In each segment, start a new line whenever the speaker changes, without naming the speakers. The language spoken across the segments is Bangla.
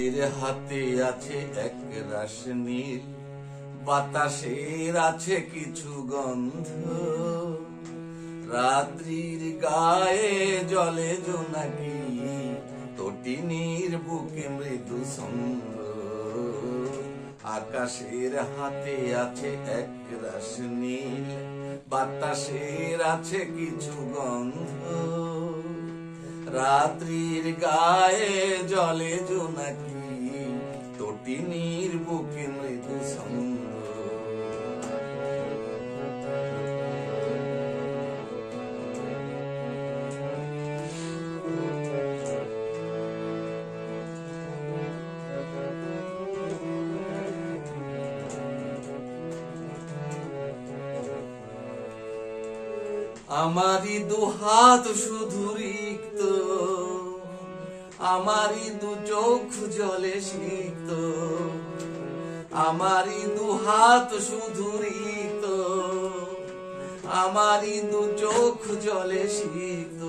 এর হাতে আছে এক রাশ নীল, বাতাসের আছে কিছু গন্ধ, রাত্রির গায়ে জলে জোনাকি, তটিনীর বুকে মৃদু ছন্দ। আকাশের হাতে আছে এক রাশ নীল, বাতাসের আছে কিছু গন্ধ, রাত্রির গায়ে জলে জোনাকি, তটিনীর বুকে মৃদু ছন্দ। আমারি দুহাত শুধু রিক্ত, আমারি দু চোখ জলে সিক্ত, আমারি দুহাত শুধু রিক্ত, আমারি দু চোখ জলে সিক্ত।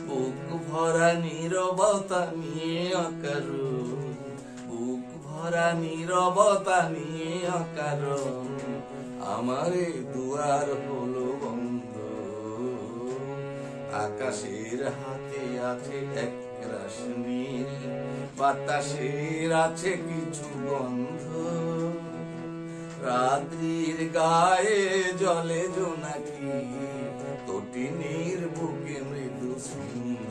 বুক ভরা নীরবতা নিয়ে অকারণ, বুক ভরা নীরবতা নিয়ে অকারণ, আমারে দুয়ার হলো বন্ধ। আকাশের হাতে আছে এক রাশ নীল, বাতাসের আছে কিছু গন্ধ, রাত্রির গায়ে জলে জোনাকি, তটিনীর বুকে মৃদু ছন্দ।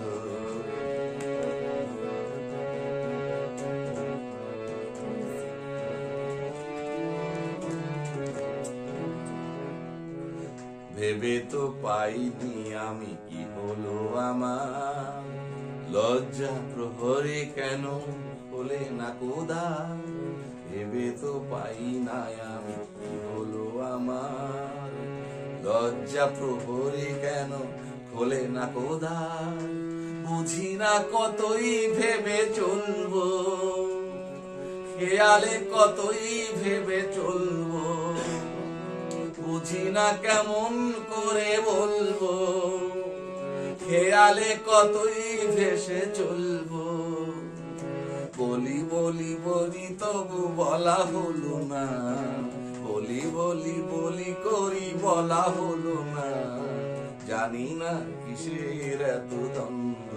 ভেবে তো পাইনি আমি কি হলো আমার, লজ্জা প্রহরে কেন হলে না কোদা। ভেবে তো পাই না আমি কি হলো আমার, লজ্জা প্রহরে কেন হলে না কোদা। বুঝি না কতই ভেবে চলবো, খেয়ালে কতই ভেবে চলবো, বুঝি না কেমন করে বলবো, খেয়ালে কতই ভেসে চলবো। বলি বলি বলি তবু বলা হলো না, বলি বলি বলি করি বলা হলো না। জানি না কিসের এত দ্বন্দ্ব,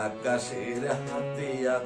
আকাশের হাতে আছে